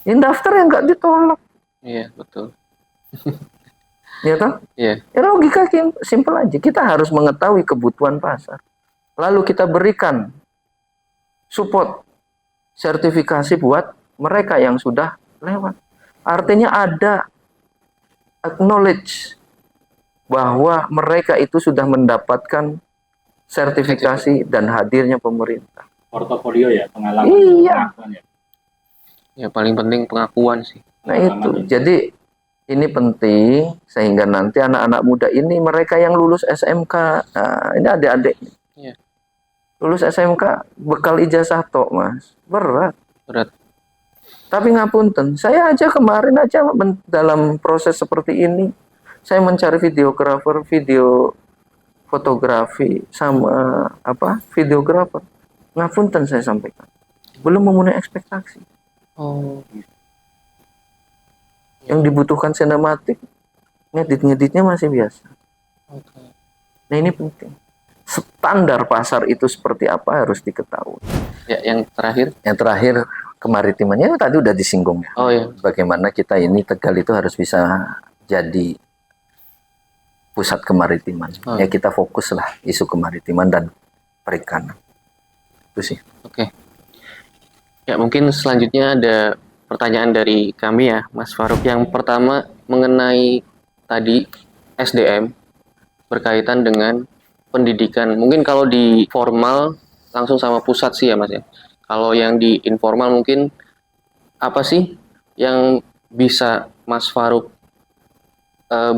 Ini daftar yang nggak ditolak. Iya, betul. Ya kan? Iya. Ya logika simpel aja. Kita harus mengetahui kebutuhan pasar. Lalu kita berikan support sertifikasi buat mereka yang sudah lewat. Artinya ada acknowledge bahwa mereka itu sudah mendapatkan sertifikasi dan hadirnya pemerintah. Portofolio ya, pengalaman. Iya. Pengakuan ya. Ya paling penting pengakuan sih. Nah itu, jadi ini penting sehingga nanti anak-anak muda ini mereka yang lulus SMK, nah, ini adik-adik Iya. lulus SMK bekal ijazah tok mas, berat. Tapi ngapunten, saya aja kemarin aja dalam proses seperti ini, saya mencari videografer, video fotografi sama videografer. Ngapunten saya sampaikan, belum memenuhi ekspektasi. Oh. Yang dibutuhkan sinematik, ngedit-ngeditnya masih biasa. Okay. Nah ini penting. Standar pasar itu seperti apa harus diketahui. Ya, yang terakhir? Yang terakhir kemaritimannya tadi udah disinggung ya. Oh iya. Bagaimana kita ini Tegal itu harus bisa jadi pusat kemaritiman. Ya kita fokuslah isu kemaritiman dan perikanan. Itu sih. Oke. Ya mungkin selanjutnya ada pertanyaan dari kami ya, Mas Faruk. Yang pertama mengenai tadi SDM berkaitan dengan pendidikan. Mungkin kalau di formal langsung sama pusat sih ya Mas ya. Kalau yang di informal mungkin apa sih yang bisa Mas Faruk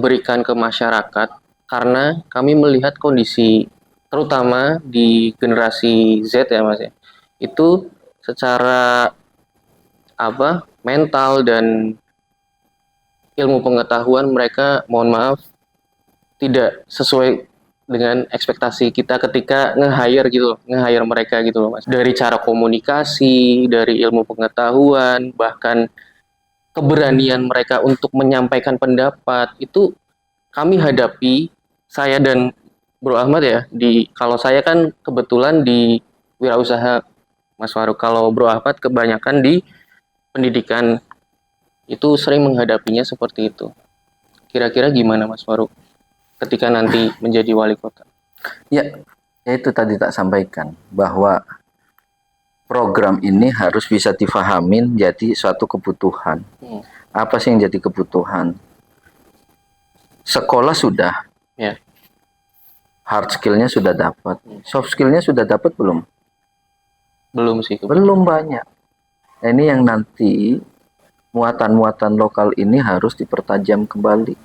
berikan ke masyarakat? Karena kami melihat kondisi terutama di generasi Z ya Mas ya. Itu secara mental dan ilmu pengetahuan mereka mohon maaf tidak sesuai dengan ekspektasi kita ketika nge-hire gitu loh, nge-hire mereka gitu loh Mas. Dari cara komunikasi, dari ilmu pengetahuan, bahkan keberanian mereka untuk menyampaikan pendapat itu kami hadapi, saya dan Bro Ahmad ya, kalau saya kan kebetulan di wirausaha Mas Faruk, kalau Bro Ahmad kebanyakan di pendidikan, itu sering menghadapinya seperti itu. Kira-kira gimana Mas Faruk ketika nanti menjadi wali kota? Ya, itu tadi tak sampaikan bahwa program ini harus bisa difahamin jadi suatu kebutuhan. Apa sih yang jadi kebutuhan? Sekolah sudah, Ya. hard skill-nya sudah dapat, soft skill-nya sudah dapat belum? Belum sih. Belum banyak. Nah, ini yang nanti muatan-muatan lokal ini harus dipertajam kembali.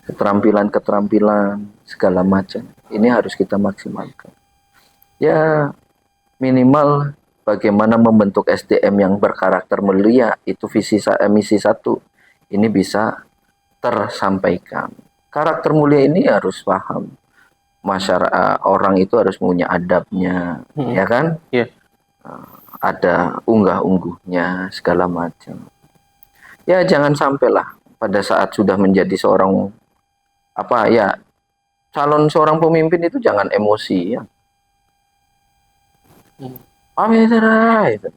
Keterampilan-keterampilan segala macam ini harus kita maksimalkan. Ya, minimal bagaimana membentuk SDM yang berkarakter mulia, itu misi 1 ini bisa tersampaikan. Karakter mulia ini harus paham. Masyarakat, orang itu harus punya adabnya, ya kan? Iya. Ada unggah-ungguhnya segala macam. Ya, jangan sampailah pada saat sudah menjadi seorang calon seorang pemimpin itu jangan emosi ya. Itu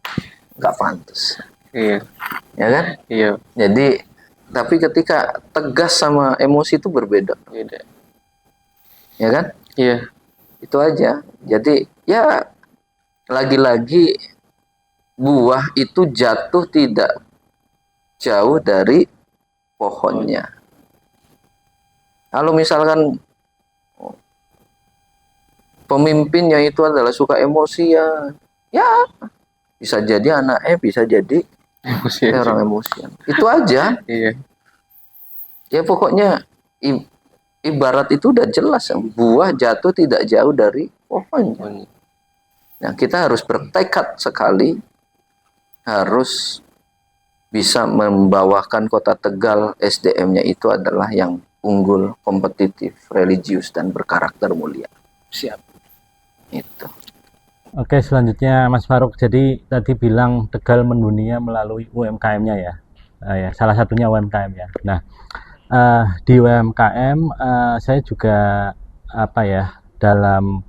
nggak pantas. Iya. Ya kan? Iya. Jadi, tapi ketika tegas sama emosi itu berbeda. Beda. Ya kan? Iya. Itu aja. Jadi, ya lagi-lagi buah itu jatuh tidak jauh dari pohonnya. Kalau misalkan pemimpinnya itu adalah suka emosi ya bisa jadi anaknya bisa jadi Emosi. orang emosian. Itu aja. Iya. Ya pokoknya ibarat itu udah jelas, buah jatuh tidak jauh dari pohonnya. Nah, kita harus bertekad sekali harus bisa membawakan Kota Tegal SDM-nya itu adalah yang unggul, kompetitif, religius, dan berkarakter mulia. Siap. Itu. Oke, selanjutnya Mas Faruk. Jadi tadi bilang Tegal mendunia melalui UMKM-nya ya. Ya, salah satunya UMKM ya. Nah, di UMKM saya juga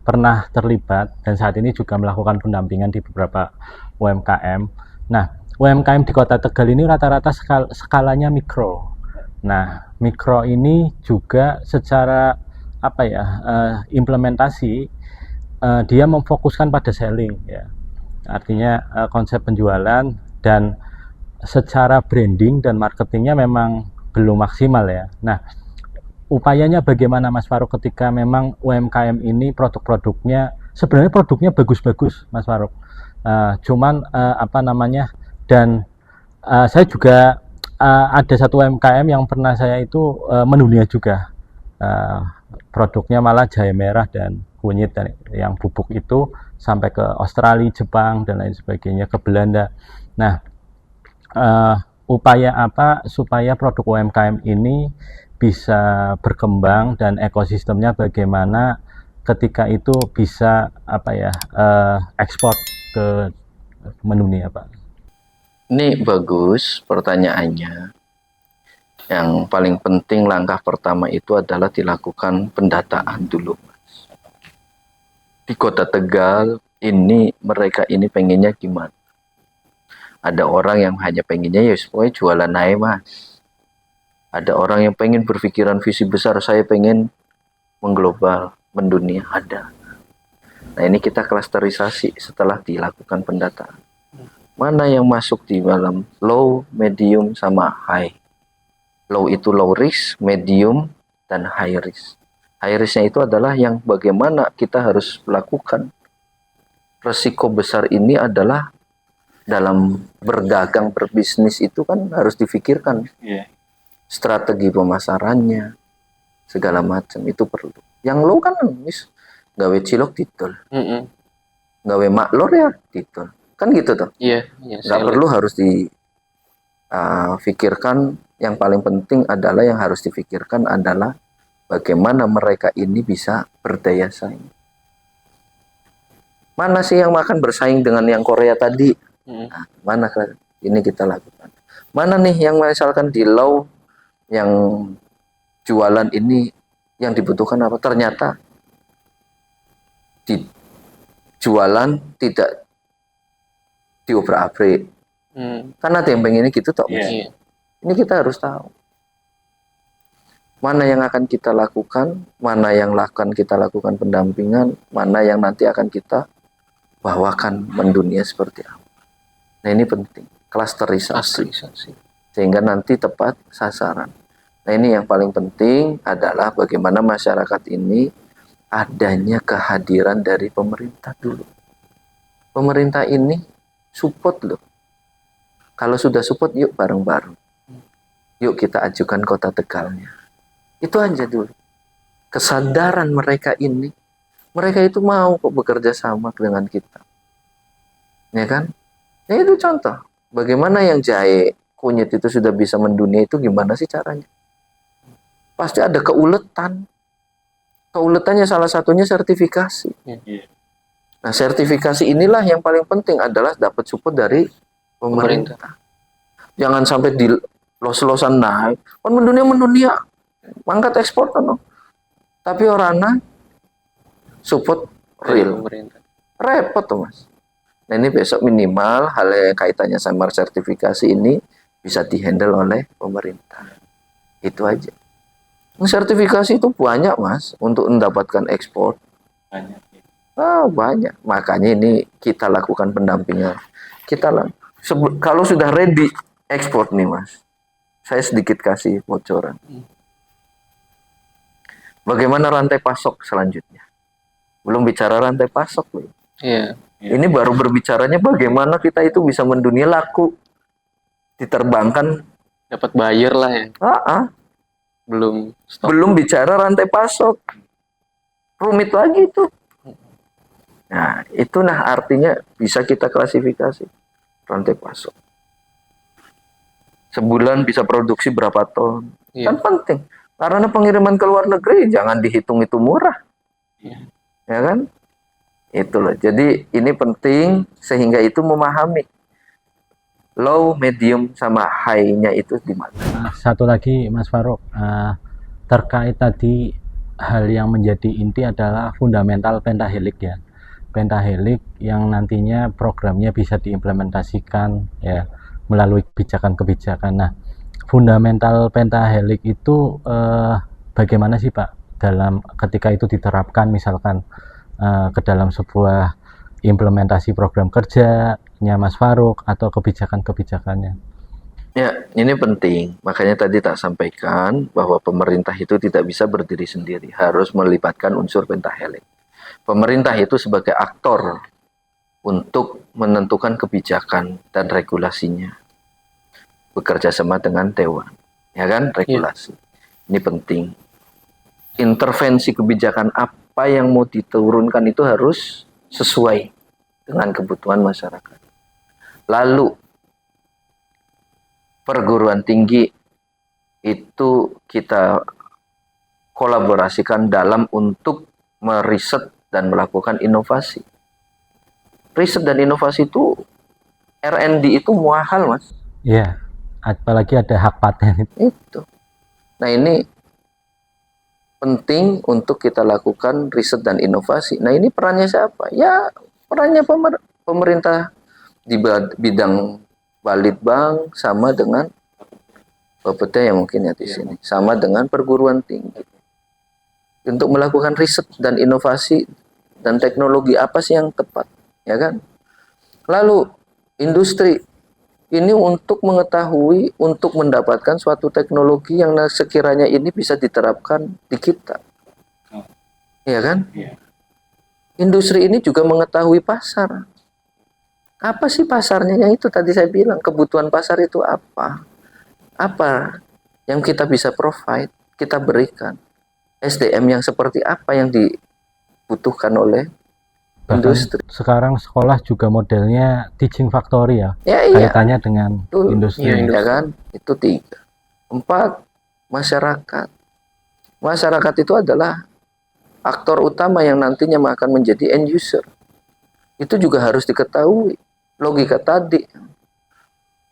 pernah terlibat dan saat ini juga melakukan pendampingan di beberapa UMKM. Nah, UMKM di Kota Tegal ini rata-rata skalanya mikro. Nah, mikro ini juga secara implementasi dia memfokuskan pada selling ya. Artinya konsep penjualan dan secara branding dan marketingnya memang belum maksimal ya. Nah, upayanya bagaimana Mas Faruk ketika memang UMKM ini sebenarnya produknya bagus-bagus Mas Faruk. Saya juga ada satu UMKM yang pernah saya itu mendunia juga. Produknya malah jahe merah dan kunyit yang bubuk itu sampai ke Australia, Jepang dan lain sebagainya, ke Belanda. Nah, upaya apa supaya produk UMKM ini bisa berkembang dan ekosistemnya bagaimana ketika itu bisa ekspor ke mendunia, Pak? Ini bagus pertanyaannya. Yang paling penting langkah pertama itu adalah dilakukan pendataan dulu, Mas. Di Kota Tegal ini mereka ini pengennya gimana? Ada orang yang hanya pengennya ya pokoknya jualan aja, Mas. Ada orang yang pengen berpikiran visi besar, saya pengen mengglobal, mendunia, ada. Nah, ini kita klasterisasi setelah dilakukan pendataan. Mana yang masuk di dalam low, medium, sama high. Low itu low risk, medium, dan high risk. High risknya itu adalah yang bagaimana kita harus melakukan. Resiko besar ini adalah dalam berdagang, berbisnis itu kan harus difikirkan. Strategi pemasarannya, segala macam itu perlu. Yang low kan gawe cilok titol. Gawe maklor ya titol. Kan gitu tuh. Iya. Nggak perlu harus difikirkan. Yang paling penting adalah yang harus difikirkan adalah bagaimana mereka ini bisa berdaya saing. Mana sih yang akan bersaing dengan yang Korea tadi? Nah, mana ini kita lakukan. Mana nih yang misalkan di Law yang jualan ini yang dibutuhkan apa? Ternyata di jualan tidak diobrak-abrik. Karena ada yang pengen gitu toh. Iya. Ini kita harus tahu. Mana yang akan kita lakukan, mana yang akan kita lakukan pendampingan, mana yang nanti akan kita bawakan mendunia seperti apa. Nah ini penting, klasterisasi. Sehingga nanti tepat sasaran. Nah ini yang paling penting adalah bagaimana masyarakat ini adanya kehadiran dari pemerintah dulu. Pemerintah ini support loh. Kalau sudah support, yuk bareng-bareng. Yuk kita ajukan kota Tegalnya. Itu aja dulu. Kesadaran mereka ini, mereka itu mau kok bekerja sama dengan kita. Ya kan? Ya itu contoh. Bagaimana yang jahe kunyit itu sudah bisa mendunia itu gimana sih caranya? Pasti ada keuletan. Keuletannya salah satunya sertifikasi. Nah, sertifikasi inilah yang paling penting adalah dapat support dari pemerintah. Jangan sampai di los-losan naik. Kan mendunia mangkat ekspor kan. Tapi orangnya support real. Repot tuh Mas. Nah ini besok minimal hal yang kaitannya sama sertifikasi ini bisa dihandle oleh pemerintah. Itu aja. Sertifikasi itu banyak Mas untuk mendapatkan ekspor. Banyak. Makanya ini kita lakukan pendampingan. Kalau sudah ready ekspor nih Mas, saya sedikit kasih bocoran. Bagaimana rantai pasok selanjutnya? Belum bicara rantai pasok loh. Iya. Ini baru berbicaranya bagaimana kita itu bisa mendunia laku, diterbangkan, Dapat buyer lah ya. Belum Stop. bicara rantai pasok, rumit lagi itu. Nah, itu artinya bisa kita klasifikasi rantai pasok. Sebulan bisa produksi berapa ton? Iya. Kan penting. Karena pengiriman ke luar negeri jangan dihitung itu murah. Ya kan? Itu loh. Jadi ini penting sehingga itu memahami low, medium sama high-nya itu di mana. Satu lagi Mas Farouk, terkait tadi hal yang menjadi inti adalah fundamental pentahelix ya. Pentahelix yang nantinya programnya bisa diimplementasikan ya melalui kebijakan-kebijakan. Nah, fundamental pentahelix itu bagaimana sih Pak dalam ketika itu diterapkan misalkan ke dalam sebuah implementasi program kerjanya Mas Farouk atau kebijakan-kebijakannya? Ya, ini penting. Makanya tadi tak sampaikan bahwa pemerintah itu tidak bisa berdiri sendiri, harus melibatkan unsur pentahelix. Pemerintah itu sebagai aktor untuk menentukan kebijakan dan regulasinya. Bekerja sama dengan dewan, ya kan, regulasi. Ini penting. Intervensi kebijakan apa yang mau diturunkan itu harus sesuai dengan kebutuhan masyarakat. Lalu perguruan tinggi itu kita kolaborasikan dalam untuk meriset dan melakukan inovasi. Riset dan inovasi itu R&D itu mahal Mas. Iya, apalagi ada hak paten itu. Nah ini penting untuk kita lakukan riset dan inovasi. Nah ini perannya siapa? Ya perannya pemerintah di bidang Balitbang sama dengan Bapeda yang mungkin ya di sini, sama dengan perguruan tinggi untuk melakukan riset dan inovasi dan teknologi apa sih yang tepat, ya kan? Lalu industri ini untuk mengetahui, untuk mendapatkan suatu teknologi yang sekiranya ini bisa diterapkan di kita. Ya kan? Industri ini juga mengetahui pasar. Apa sih pasarnya? Yang itu tadi saya bilang, kebutuhan pasar itu apa? Apa yang kita bisa provide, kita berikan. SDM yang seperti apa yang dibutuhkan oleh industri. Sekarang sekolah juga modelnya teaching factory ya, iya. Kaitannya dengan industri. Ya kan? Itu 3. 4, masyarakat. Masyarakat itu adalah aktor utama yang nantinya akan menjadi end user. Itu juga harus diketahui. Logika tadi.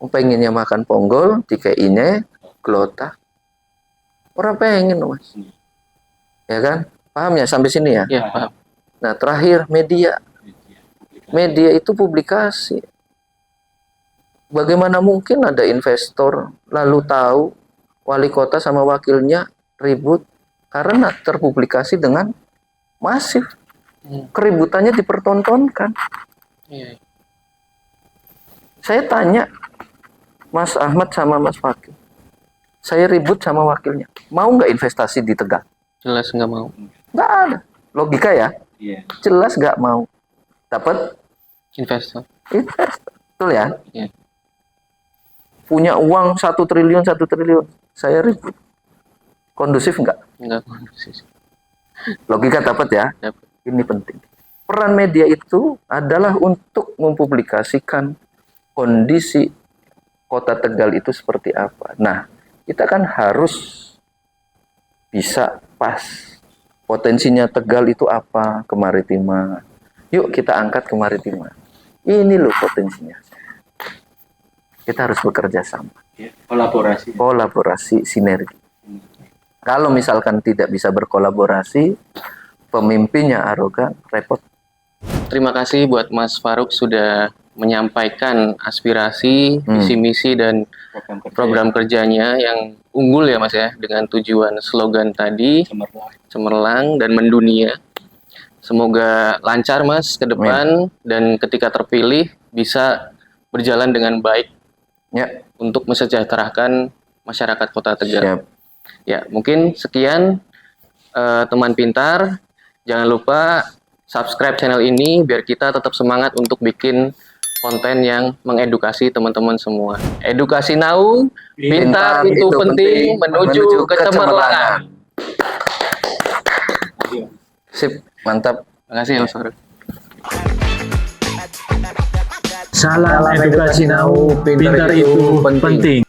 Pengennya makan ponggol, dikeinya gelota. Orang pengen, Mas. Ya kan? Paham ya sampai sini ya? Ya, paham. Nah, terakhir media. Media itu publikasi. Bagaimana mungkin ada investor lalu tahu wali kota sama wakilnya ribut karena terpublikasi dengan masif. Keributannya dipertontonkan. Iya. Saya tanya Mas Ahmad sama Mas Fakih, saya ribut sama wakilnya, mau nggak investasi di Tegal? Jelas nggak mau. Nggak ada. Logika ya, Iya. jelas nggak mau. Dapat Investor. investor. Betul ya? Iya. Punya uang 1 triliun, 1 triliun. Saya ribut. Kondusif nggak? Nggak kondusif. Logika dapat ya? Dapat. Ini penting. Peran media itu adalah untuk mempublikasikan kondisi kota Tegal itu seperti apa. Nah, kita kan harus bisa pas. Potensinya Tegal itu apa? Kemaritiman. Yuk kita angkat kemaritiman. Ini loh potensinya. Kita harus bekerja sama. Ya, kolaborasi. Kolaborasi, sinergi. Kalau misalkan tidak bisa berkolaborasi, pemimpinnya arogan, repot. Terima kasih buat Mas Faruk sudah menyampaikan aspirasi, visi misi dan program kerjanya yang unggul ya Mas ya, dengan tujuan slogan tadi cemerlang dan mendunia. Semoga lancar Mas ke depan dan ketika terpilih bisa berjalan dengan baik Ya, untuk mensejahterakan masyarakat Kota Tegal. siap. Ya, mungkin sekian teman pintar. Jangan lupa subscribe channel ini biar kita tetap semangat untuk bikin konten yang mengedukasi teman-teman semua. Edukasi now, pintar itu penting menuju kecemerlangan. Sip, mantap. Terima kasih Mas Faruk. Salam edukasi now, pintar itu penting.